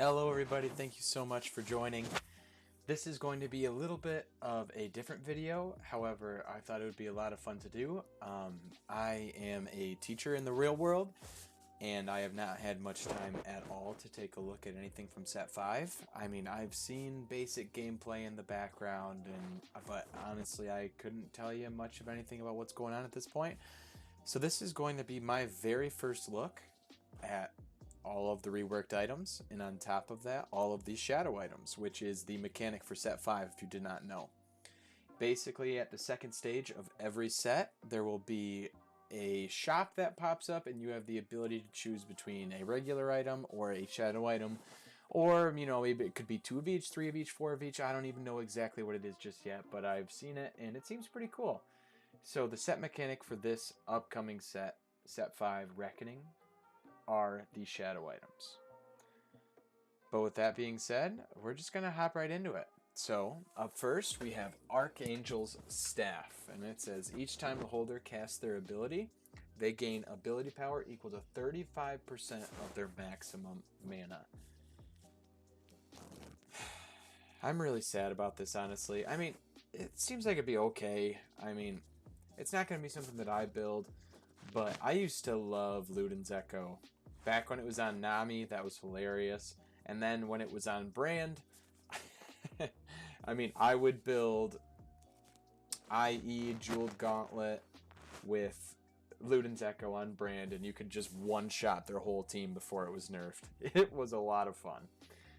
Hello everybody, thank you so much for joining. This is going to be a little bit of a different video, however, I thought it would be a lot of fun to do. I am a teacher in the real world, and I have not had much time at all to take a look at anything from Set 5. I mean, I've seen basic gameplay in the background, but honestly, I couldn't tell you much of anything about what's going on at this point. So this is going to be my very first look at all of the reworked items, and on top of that, all of these shadow items, which is the mechanic for Set 5 if you did not know. Basically, at the second stage of every set, there will be a shop that pops up, and you have the ability to choose between a regular item or a shadow item, or, you know, maybe it could be 2 of each, 3 of each, 4 of each. I don't even know exactly what it is just yet, but I've seen it, and it seems pretty cool. So the set mechanic for this upcoming set, Set 5 Reckoning, are the shadow items. But with that being said, we're just going to hop right into it. So, up first, we have Archangels Staff, and it says each time the holder casts their ability, they gain ability power equal to 35% of their maximum mana. I'm really sad about this, honestly. I mean, it seems like it'd be okay. I mean, it's not going to be something that I build, but I used to love Luden's Echo. Back when it was on Nami, that was hilarious. And then when it was on Brand, I mean, I would build IE Jeweled Gauntlet with Luden's Echo on Brand, and you could just one-shot their whole team before it was nerfed. It was a lot of fun.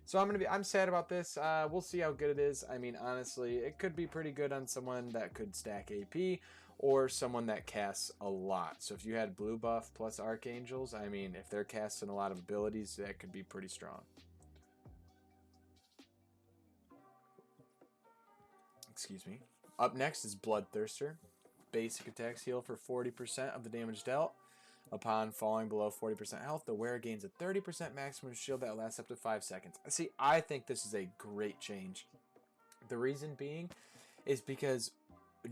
So I'm sad about this. We'll see how good it is. I mean, honestly, it could be pretty good on someone that could stack AP or someone that casts a lot. So if you had blue buff plus Archangels, I mean, if they're casting a lot of abilities, that could be pretty strong. Excuse me. Up next is Bloodthirster. Basic attacks heal for 40% of the damage dealt. Upon falling below 40% health, the wearer gains a 30% maximum shield that lasts up to 5 seconds. See, I think this is a great change. The reason being is because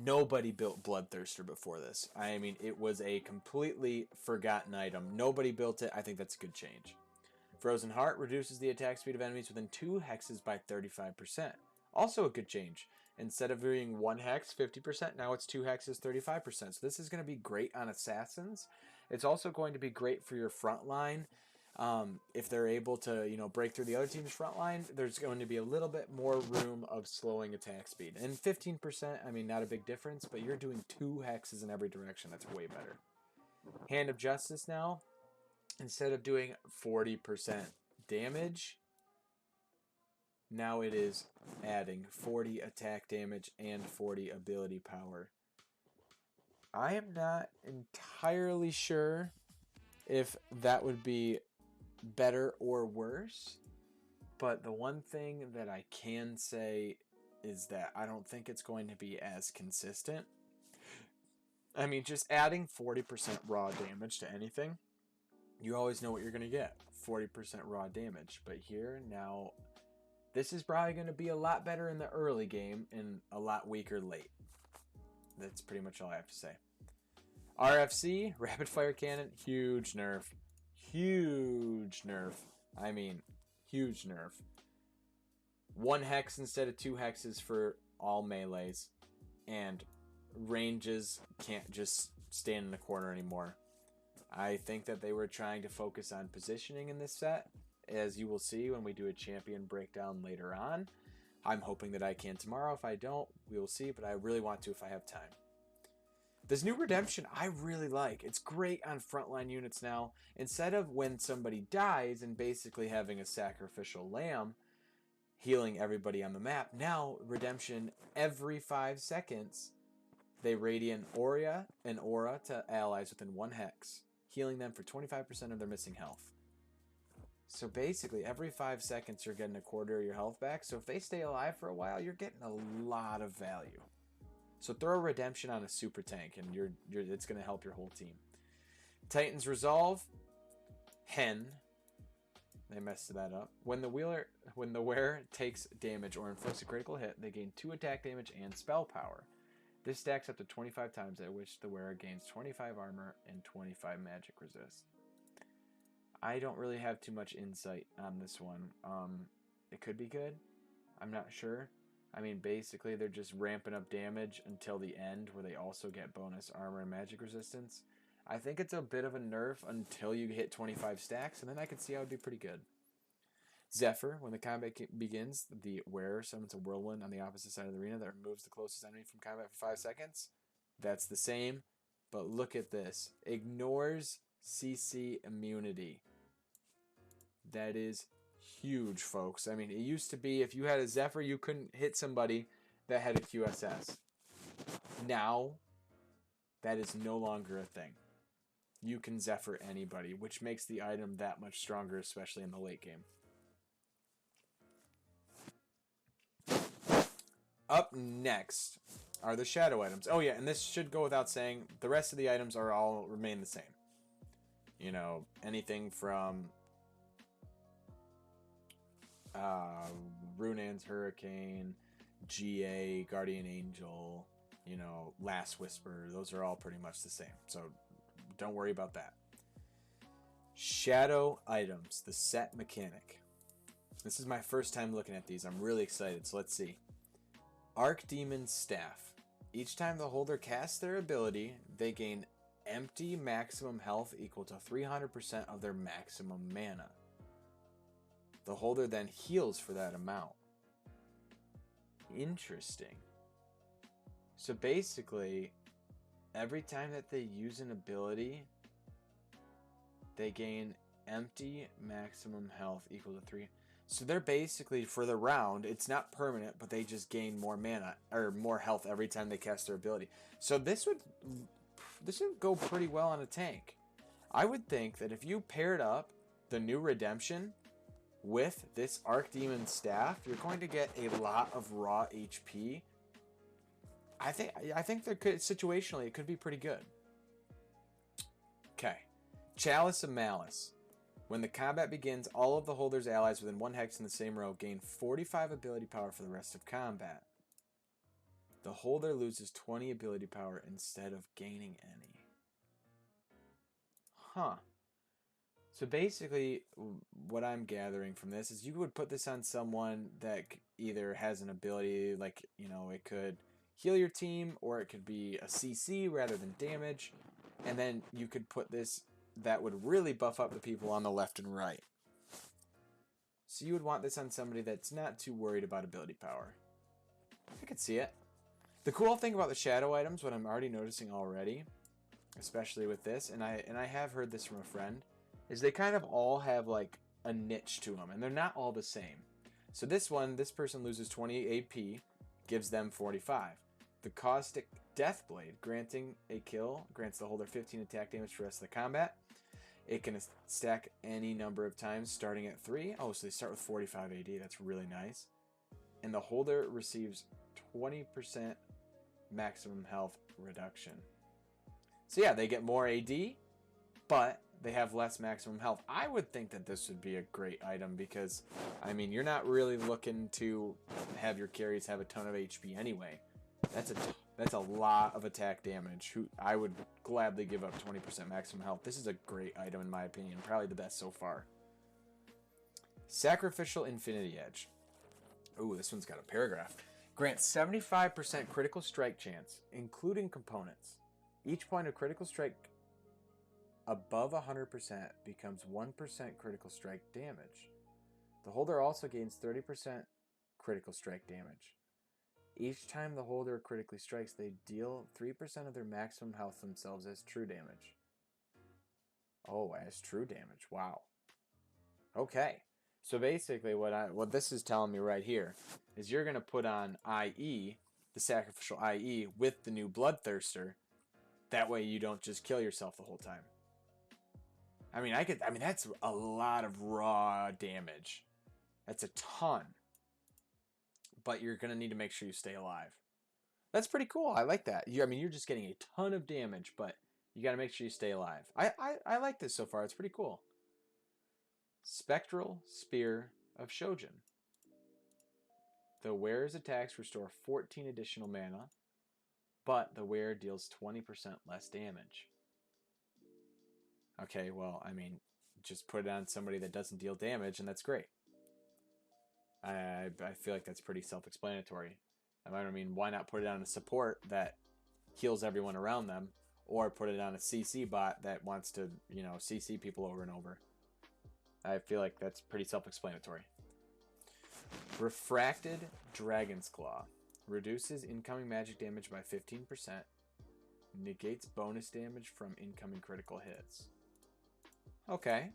nobody built Bloodthirster before this. I mean, it was a completely forgotten item. Nobody built it. I think that's a good change. Frozen Heart reduces the attack speed of enemies within 2 hexes by 35%. Also a good change. Instead of doing 1 hex, 50%, now it's 2 hexes, 35%. So this is going to be great on assassins. It's also going to be great for your front line. If they're able to, you know, break through the other team's front line, there's going to be a little bit more room of slowing attack speed. And 15%, I mean, not a big difference, but you're doing 2 hexes in every direction. That's way better. Hand of Justice now, instead of doing 40% damage, now it is adding 40 attack damage and 40 ability power. I am not entirely sure if that would be better or worse, but the one thing that I can say is that I don't think it's going to be as consistent. I mean, just adding 40% raw damage to anything, you always know what you're going to get, 40% raw damage. But here, now, this is probably going to be a lot better in the early game and a lot weaker late. That's pretty much all I have to say. RFC, Rapid Fire Cannon, huge nerf. Huge nerf. I mean, huge nerf. 1 hex instead of 2 hexes for all melees. And ranges can't just stand in the corner anymore. I think that they were trying to focus on positioning in this set, as you will see when we do a champion breakdown later on. I'm hoping that I can tomorrow. If I don't, we will see, but I really want to if I have time. This new redemption I really like. It's great on frontline units now. Instead of when somebody dies and basically having a sacrificial lamb healing everybody on the map, now redemption every 5 seconds, they radiant an aura to allies within 1 hex, healing them for 25% of their missing health. So basically, every 5 seconds, you're getting a quarter of your health back. So if they stay alive for a while, you're getting a lot of value. So throw a redemption on a super tank, and it's going to help your whole team. Titan's Resolve, Hen. They messed that up. When the wearer takes damage or inflicts a critical hit, they gain 2 attack damage and spell power. This stacks up to 25 times, at which the wearer gains 25 armor and 25 magic resist. I don't really have too much insight on this one. It could be good. I'm not sure. I mean, basically, they're just ramping up damage until the end, where they also get bonus armor and magic resistance. I think it's a bit of a nerf until you hit 25 stacks, and then I can see how it would be pretty good. Zephyr, when the combat begins, the wearer summons a whirlwind on the opposite side of the arena that removes the closest enemy from combat for 5 seconds. That's the same, but look at this. Ignores CC immunity. That is huge, folks. I mean, it used to be if you had a Zephyr, you couldn't hit somebody that had a QSS. Now, that is no longer a thing. You can Zephyr anybody, which makes the item that much stronger, especially in the late game. Up next are the shadow items. Oh yeah, and this should go without saying, the rest of the items are all remain the same. You know, anything from Roonan's Hurricane, GA, Guardian Angel, you know, Last Whisper, those are all pretty much the same. So don't worry about that. Shadow items, the set mechanic. This is my first time looking at these. I'm really excited, so let's see. Archdemon's Staff. Each time the holder casts their ability, they gain empty maximum health equal to 300% of their maximum mana. The holder then heals for that amount. Interesting. So basically, every time that they use an ability, they gain empty maximum health equal to 3. So they're basically, for the round, it's not permanent, but they just gain more mana, or more health every time they cast their ability. So this would go pretty well on a tank. I would think that if you paired up the new Redemption with this Archdemon's Staff, you're going to get a lot of raw HP. I think there could, situationally, it could be pretty good. Okay. Chalice of Malice. When the combat begins, all of the holder's allies within 1 hex in the same row gain 45 ability power for the rest of combat. The holder loses 20 ability power instead of gaining any. Huh. So basically, what I'm gathering from this is you would put this on someone that either has an ability, like, you know, it could heal your team, or it could be a CC rather than damage, and then you could put this that would really buff up the people on the left and right. So you would want this on somebody that's not too worried about ability power. I could see it. The cool thing about the shadow items, what I'm already noticing already, especially with this, and I have heard this from a friend, is they kind of all have like a niche to them, and they're not all the same. So this person loses 20 AP, gives them 45. The Caustic Deathblade, granting a kill, grants the holder 15 attack damage for the rest of the combat. It can stack any number of times, starting at 3. Oh, so they start with 45 AD. That's really nice. And the holder receives 20% maximum health reduction. So yeah, they get more AD, but they have less maximum health. I would think that this would be a great item because, I mean, you're not really looking to have your carries have a ton of HP anyway. That's a lot of attack damage. I would gladly give up 20% maximum health. This is a great item in my opinion. Probably the best so far. Sacrificial Infinity Edge. Ooh, this one's got a paragraph. Grants 75% critical strike chance, including components. Each point of critical strike above 100% becomes 1% critical strike damage. The holder also gains 30% critical strike damage. Each time the holder critically strikes, they deal 3% of their maximum health themselves as true damage. Oh, as true damage. Wow. Okay. So basically what this is telling me right here is you're going to put on IE, the Sacrificial IE, with the new Bloodthirster. That way you don't just kill yourself the whole time. I mean, that's a lot of raw damage. That's a ton. But you're going to need to make sure you stay alive. That's pretty cool. I like that. You're just getting a ton of damage, but you got to make sure you stay alive. I like this so far. It's pretty cool. Spectral Spear of Shojin. The wearer's attacks restore 14 additional mana, but the wearer deals 20% less damage. Okay, well, I mean, just put it on somebody that doesn't deal damage, and that's great. I feel like that's pretty self-explanatory. I mean, why not put it on a support that heals everyone around them, or put it on a CC bot that wants to, you know, CC people over and over? I feel like that's pretty self-explanatory. Refracted Dragon's Claw. Reduces incoming magic damage by 15%. Negates bonus damage from incoming critical hits. Okay.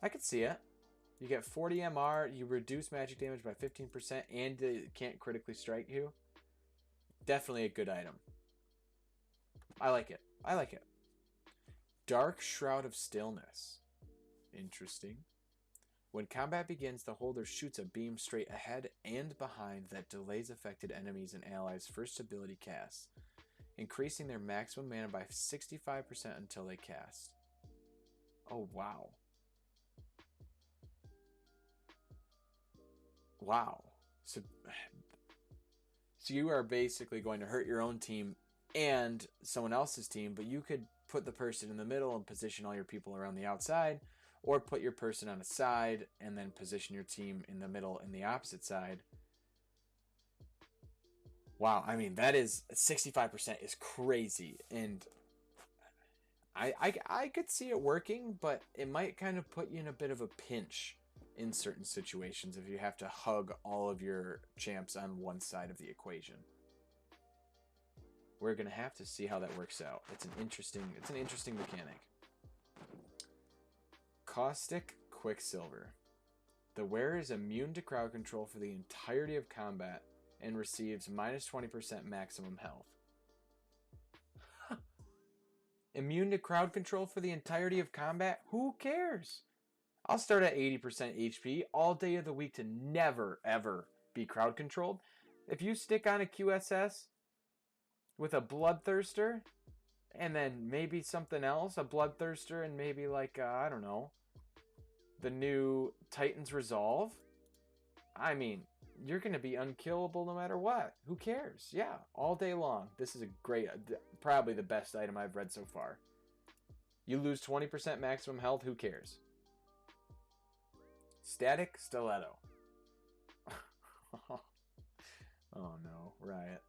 I could see it. You get 40 MR, you reduce magic damage by 15%, and it can't critically strike you. Definitely a good item. I like it. I like it. Dark Shroud of Stillness. Interesting. When combat begins, the holder shoots a beam straight ahead and behind that delays affected enemies and allies' first ability casts, increasing their maximum mana by 65% until they cast. Oh, wow. Wow. So you are basically going to hurt your own team and someone else's team, but you could put the person in the middle and position all your people around the outside, or put your person on a side and then position your team in the middle and the opposite side. Wow, I mean, that is 65% is crazy, and I could see it working, but it might kind of put you in a bit of a pinch in certain situations if you have to hug all of your champs on one side of the equation. We're gonna have to see how that works out. It's an interesting mechanic. Caustic Quicksilver. The wearer is immune to crowd control for the entirety of combat and receives minus 20% maximum health. Immune to crowd control for the entirety of combat? Who cares? I'll start at 80% HP all day of the week to never, ever be crowd controlled. If you stick on a QSS with a Bloodthirster, and then maybe something else, a Bloodthirster, and maybe like, I don't know, the new Titan's Resolve, I mean, you're going to be unkillable no matter what. Who cares? Yeah, all day long. This is a great, probably the best item I've read so far. You lose 20% maximum health, who cares? Static Stiletto. Oh no, Riot.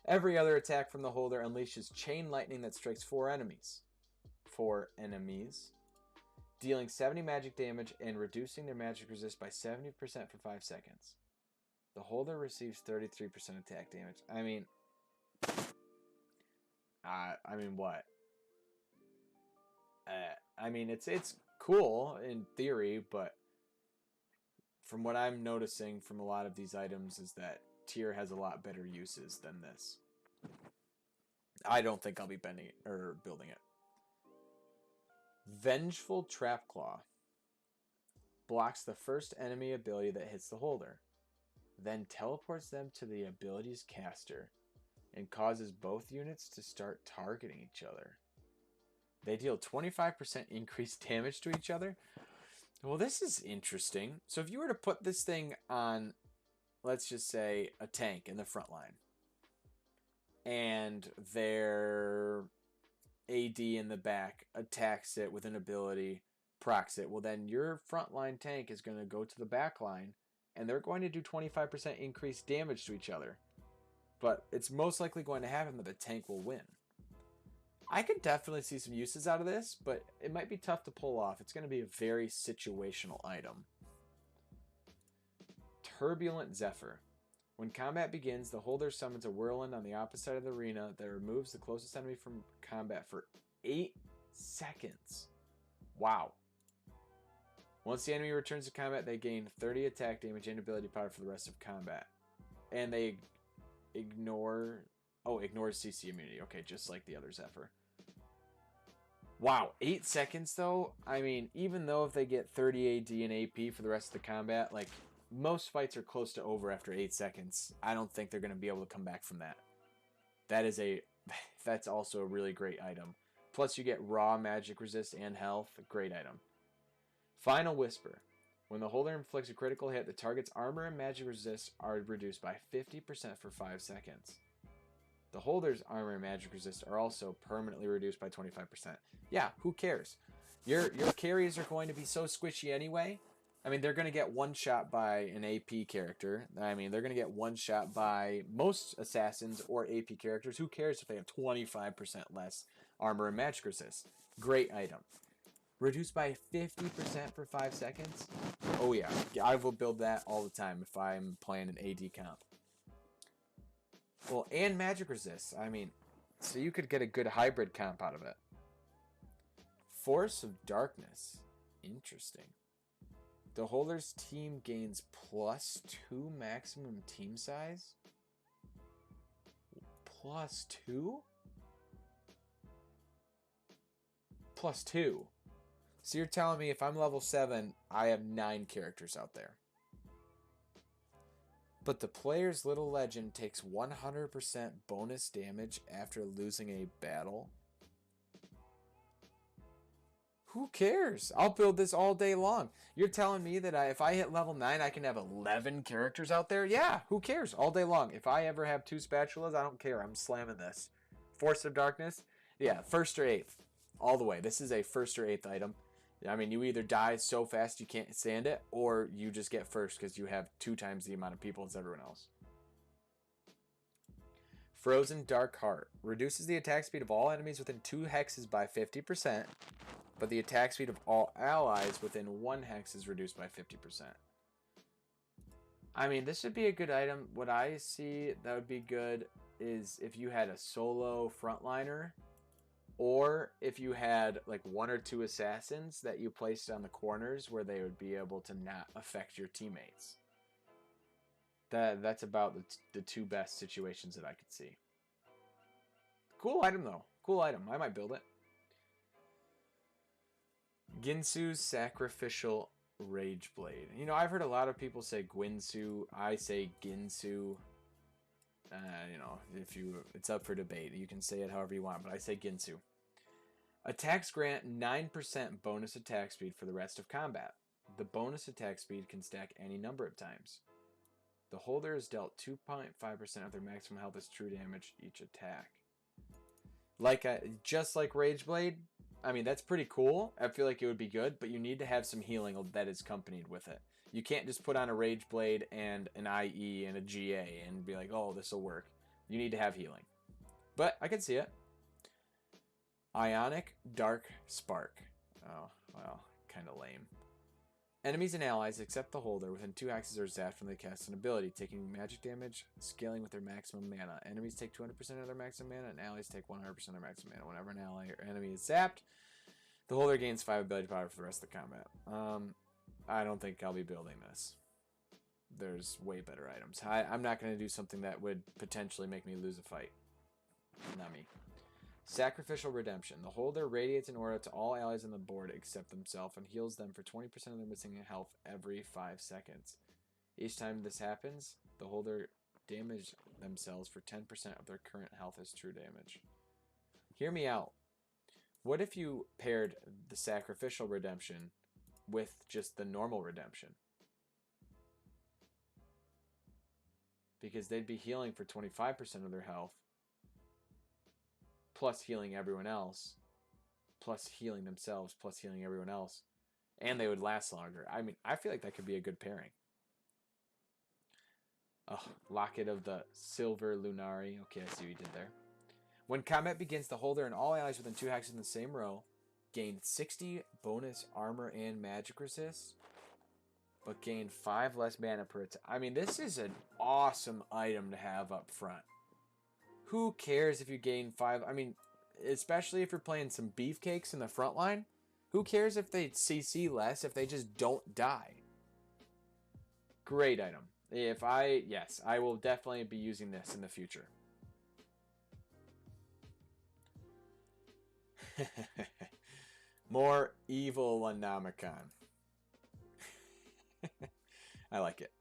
Every other attack from the holder unleashes chain lightning that strikes 4 enemies. Dealing 70 magic damage and reducing their magic resist by 70% for 5 seconds. The holder receives 33% attack damage. I mean, what? I mean, it's cool in theory, but from what I'm noticing from a lot of these items is that tier has a lot better uses than this. I don't think I'll be building it. Vengeful Trapclaw. Blocks the first enemy ability that hits the holder. Then teleports them to the ability's caster and causes both units to start targeting each other. They deal 25% increased damage to each other. Well, this is interesting. So if you were to put this thing on, let's just say, a tank in the front line, and their AD in the back attacks it with an ability, procs it, well then your frontline tank is going to go to the back line, and they're going to do 25% increased damage to each other. But it's most likely going to happen that the tank will win. I could definitely see some uses out of this, but it might be tough to pull off. It's going to be a very situational item. Turbulent Zephyr. When combat begins, the holder summons a whirlwind on the opposite side of the arena that removes the closest enemy from combat for 8 seconds. Wow. Once the enemy returns to combat, they gain 30 attack damage and ability power for the rest of combat. And they ignores CC immunity. Okay, just like the other Zephyr. Wow, 8 seconds though? I mean, even though if they get 30 AD and AP for the rest of the combat, like, most fights are close to over after 8 seconds. I don't think they're going to be able to come back from that. That's also a really great item. Plus you get raw magic resist and health. Great item. Final Whisper. When the holder inflicts a critical hit, the target's armor and magic resist are reduced by 50% for 5 seconds. The holder's armor and magic resist are also permanently reduced by 25%. Yeah, who cares? Your carries are going to be so squishy anyway. I mean, they're going to get one shot by an AP character. I mean, they're going to get one shot by most assassins or AP characters. Who cares if they have 25% less armor and magic resist? Great item. Reduced by 50% for 5 seconds? Oh yeah, I will build that all the time if I'm playing an AD comp. Well, and magic resist. I mean, so you could get a good hybrid comp out of it. Force of Darkness. Interesting. The holder's team gains +2 maximum team size? +2? +2. So you're telling me if I'm level 7, I have 9 characters out there. But the player's little legend takes 100% bonus damage after losing a battle? Who cares? I'll build this all day long. You're telling me that if I hit level 9, I can have 11 characters out there? Yeah, who cares? All day long. If I ever have 2 spatulas, I don't care. I'm slamming this. Force of Darkness? Yeah, 1st or 8th. All the way. This is a 1st or 8th item. I mean, you either die so fast you can't stand it, or you just get 1st because you have 2 times the amount of people as everyone else. Frozen Dark Heart. Reduces the attack speed of all enemies within 2 hexes by 50%, but the attack speed of all allies within 1 hex is reduced by 50%. I mean, this would be a good item. What I see that would be good is if you had a solo frontliner, or if you had like 1 or 2 assassins that you placed on the corners where they would be able to not affect your teammates. That's about the 2 best situations that I could see. Cool item though. Cool item. I might build it. Ginsu's Sacrificial Rageblade. You know, I've heard a lot of people say Gwinsu. I say Ginsu. You know, it's up for debate. You can say it however you want, but I say Ginsu. Attacks grant 9% bonus attack speed for the rest of combat. The bonus attack speed can stack any number of times. The holder is dealt 2.5% of their maximum health as true damage each attack. Just like Rageblade, I mean, that's pretty cool. I feel like it would be good, but you need to have some healing that is accompanied with it. You can't just put on a Rageblade and an IE and a GA and be like, oh, this will work. You need to have healing. But I can see it. Ionic Dark Spark. Oh, well, kind of lame. Enemies and allies, except the holder, within 2 hexes are zapped when they cast an ability, taking magic damage, scaling with their maximum mana. Enemies take 200% of their maximum mana, and allies take 100% of their maximum mana. Whenever an ally or enemy is zapped, the holder gains 5 ability power for the rest of the combat. I don't think I'll be building this. There's way better items. I'm not going to do something that would potentially make me lose a fight. Not me. Sacrificial Redemption. The holder radiates an aura to all allies on the board except themselves and heals them for 20% of their missing health every 5 seconds. Each time this happens, the holder damages themselves for 10% of their current health as true damage. Hear me out. What if you paired the Sacrificial Redemption with just the normal Redemption? Because they'd be healing for 25% of their health, plus healing everyone else, plus healing themselves, plus healing everyone else, and they would last longer. I mean, I feel like that could be a good pairing. Oh, Locket of the Silver Lunari. Okay, I see what you did there. When combat begins, the holder and all allies within 2 hexes in the same row gain 60 bonus armor and magic resist, but gain 5 less mana per attack. I mean, this is an awesome item to have up front. Who cares if you gain 5? I mean, especially if you're playing some beefcakes in the front line. Who cares if they CC less if they just don't die? Great item. Yes, I will definitely be using this in the future. More evil Anomicon. I like it.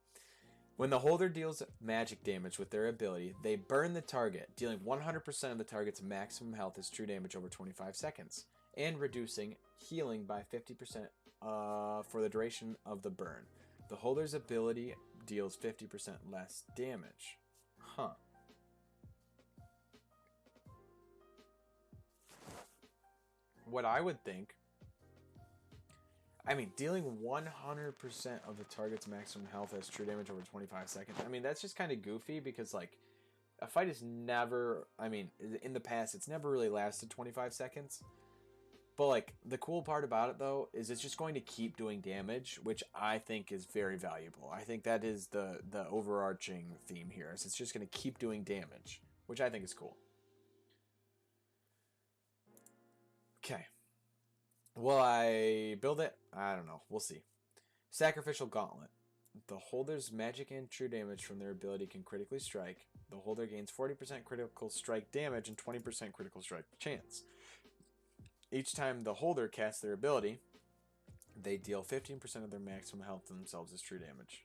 When the holder deals magic damage with their ability, they burn the target, dealing 100% of the target's maximum health as true damage over 25 seconds, and reducing healing by 50% for the duration of the burn. The holder's ability deals 50% less damage. Huh. What I would think I mean, dealing 100% of the target's maximum health as true damage over 25 seconds. I mean, that's just kind of goofy because, like, a fight is never... I mean, in the past, it's never really lasted 25 seconds. But, like, the cool part about it, though, is it's just going to keep doing damage, which I think is very valuable. I think that is the overarching theme here, is it's just going to keep doing damage, which I think is cool. Okay. Will I build it? I don't know. We'll see. Sacrificial Gauntlet. The holder's magic and true damage from their ability can critically strike. The holder gains 40% critical strike damage and 20% critical strike chance. Each time the holder casts their ability, they deal 15% of their maximum health to themselves as true damage.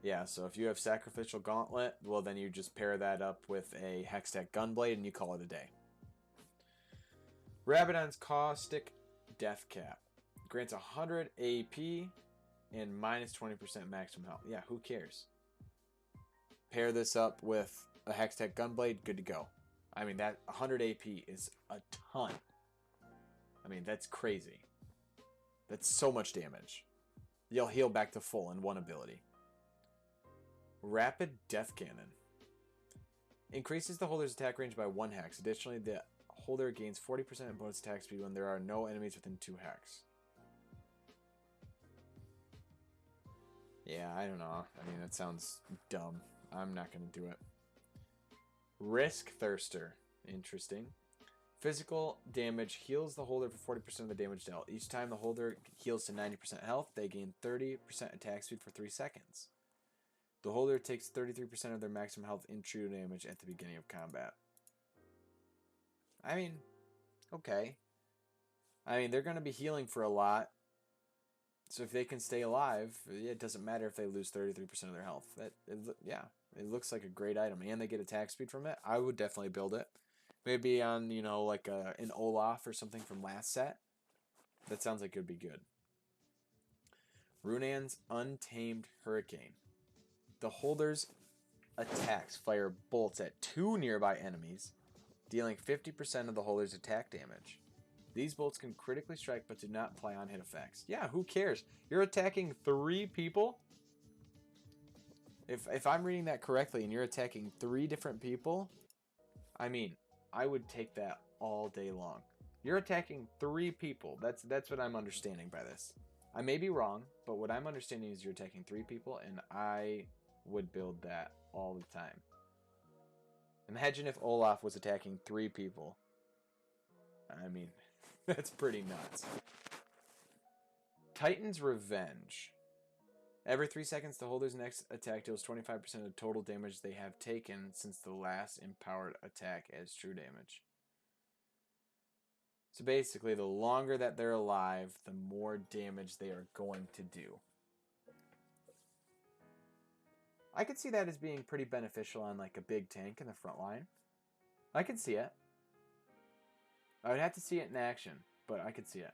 Yeah, so if you have Sacrificial Gauntlet, well then you just pair that up with a Hextech Gunblade and you call it a day. Rabbidon's Caustic Deathcap grants 100 AP and minus 20% maximum health. Yeah, who cares? Pair this up with a Hextech Gunblade, good to go. I mean, that 100 AP is a ton. I mean, that's crazy. That's so much damage. You'll heal back to full in one ability. Rapid Death Cannon. Increases the holder's attack range by 1 hex. Additionally, the holder gains 40% in bonus attack speed when there are no enemies within 2 hex. Yeah, I don't know. I mean, that sounds dumb. I'm not going to do it. Riskthirster. Interesting. Physical damage heals the holder for 40% of the damage dealt. Each time the holder heals to 90% health, they gain 30% attack speed for 3 seconds. The holder takes 33% of their maximum health in true damage at the beginning of combat. I mean, okay. I mean, they're going to be healing for a lot. So if they can stay alive, it doesn't matter if they lose 33% of their health. Yeah, it looks like a great item. And they get attack speed from it. I would definitely build it. Maybe on, you know, like an Olaf or something from last set. That sounds like it would be good. Roonan's Untamed Hurricane. The holder's attacks fire bolts at 2 nearby enemies, dealing 50% of the holder's attack damage. These bolts can critically strike but do not apply on hit effects. Yeah, who cares? You're attacking 3 people? If I'm reading that correctly and you're attacking 3 different people, I mean, I would take that all day long. You're attacking 3 people. That's what I'm understanding by this. I may be wrong, but what I'm understanding is you're attacking 3 people, and I would build that all the time. Imagine if Olaf was attacking 3 people. I mean, that's pretty nuts. Titan's Revenge. Every 3 seconds, the holder's next attack deals 25% of the total damage they have taken since the last empowered attack as true damage. So basically, the longer that they're alive, the more damage they are going to do. I could see that as being pretty beneficial on like a big tank in the front line. I could see it. I would have to see it in action, but I could see it.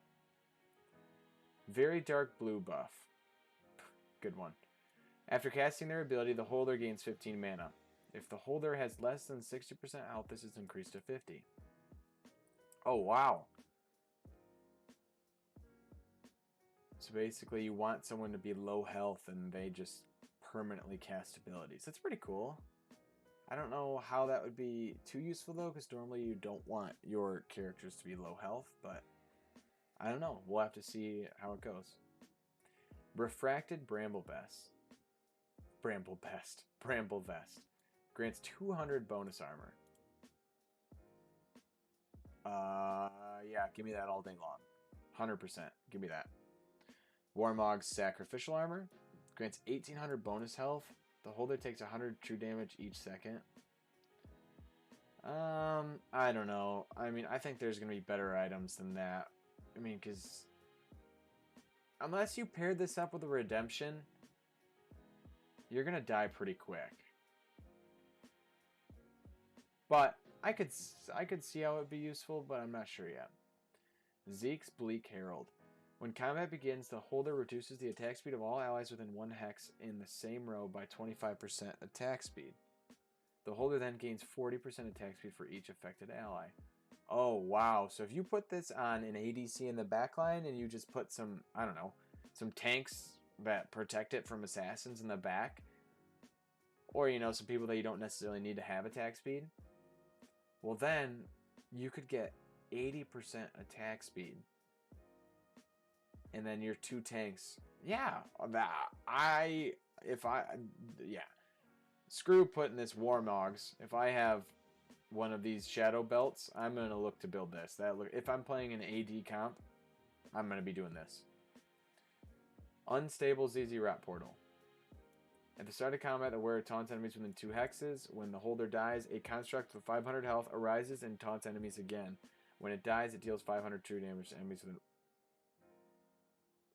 Very Dark Blue buff. Good one. After casting their ability, the holder gains 15 mana. If the holder has less than 60% health, this is increased to 50. Oh, wow. So basically, you want someone to be low health and they just permanently cast abilities. That's pretty cool. I don't know how that would be too useful, though, because normally you don't want your characters to be low health, but I don't know. We'll have to see how it goes. Refracted Bramble Vest. Bramble Vest. Grants 200 bonus armor. Yeah, give me that all day long. 100%. Give me that. Warmog's Sacrificial Armor. Grants 1800 bonus health. The holder takes 100 true damage each second. I don't know. I mean, I think there's going to be better items than that. I mean, because unless you pair this up with a Redemption, you're going to die pretty quick. But I could see how it would be useful, but I'm not sure yet. Zeke's Bleak Herald. When combat begins, the holder reduces the attack speed of all allies within 1 hex in the same row by 25% attack speed. The holder then gains 40% attack speed for each affected ally. Oh, wow. So if you put this on an ADC in the backline and you just put some, I don't know, some tanks that protect it from assassins in the back, or, you know, some people that you don't necessarily need to have attack speed, well, then you could get 80% attack speed. And then your 2 tanks. Yeah, yeah. Screw putting this Warmogs. If I have one of these shadow belts, I'm going to look to build this. If I'm playing an AD comp, I'm going to be doing this. Unstable ZZ Rat Portal. At the start of combat, the wearer taunts enemies within 2 hexes. When the holder dies, a construct with 500 health arises and taunts enemies again. When it dies, it deals 500 true damage to enemies within...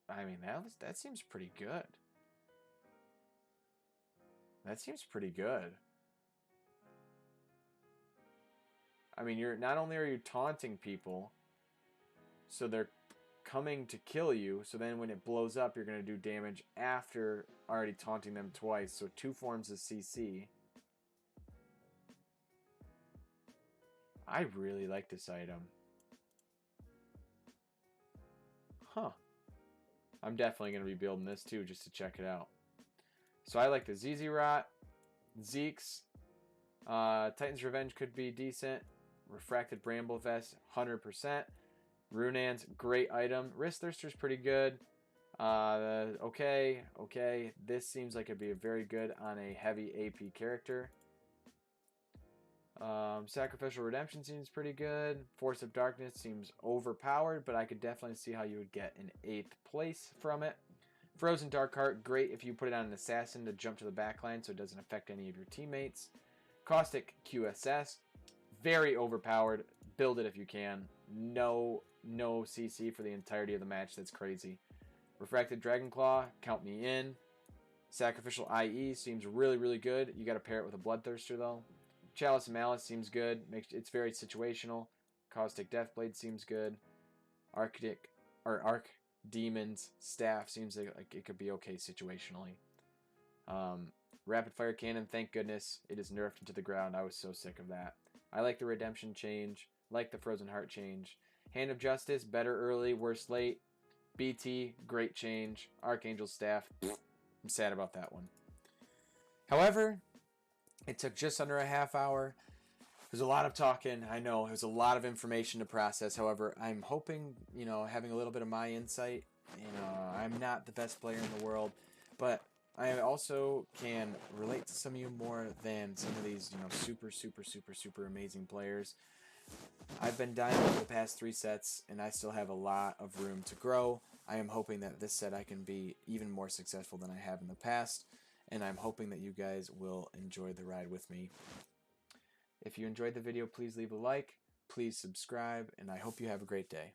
I mean, that seems pretty good. That seems pretty good. I mean, not only are you taunting people, so they're coming to kill you, so then when it blows up, you're going to do damage after already taunting them twice, so 2 forms of CC. I really like this item. Huh. I'm definitely going to be building this too, just to check it out. So I like the ZZ Rot, Zeke's, Titan's Revenge could be decent. Refracted Bramble Vest, 100%. Roonan's great item. Bloodthirster's pretty good. Okay. This seems like it'd be very good on a heavy AP character. Sacrificial Redemption seems pretty good. Force of Darkness seems overpowered, but I could definitely see how you would get an 8th place from it. Frozen Darkheart, great if you put it on an assassin to jump to the backline so it doesn't affect any of your teammates. Caustic QSS, very overpowered. Build it if you can. No CC for the entirety of the match. That's crazy. Refracted Dragonclaw, count me in. Sacrificial IE seems really, really good. You got to pair it with a Bloodthirster though. Chalice of Malice seems good. It's very situational. Caustic Deathblade seems good. Archdemon's Staff seems like it could be okay situationally. Rapid Fire Cannon, thank goodness it is nerfed into the ground. I was so sick of that. I like the Redemption change. Like the Frozen Heart change. Hand of Justice, better early, worse late. BT, great change. Archangels Staff, I'm sad about that one. However, it took just under a half hour. There's a lot of talking. I know there's a lot of information to process. However, I'm hoping, you know, having a little bit of my insight. You know, I'm not the best player in the world, but I also can relate to some of you more than some of these, you know, super amazing players. I've been diamond the past 3 sets, and I still have a lot of room to grow. I am hoping that this set I can be even more successful than I have in the past, and I'm hoping that you guys will enjoy the ride with me. If you enjoyed the video, please leave a like, please subscribe, and I hope you have a great day.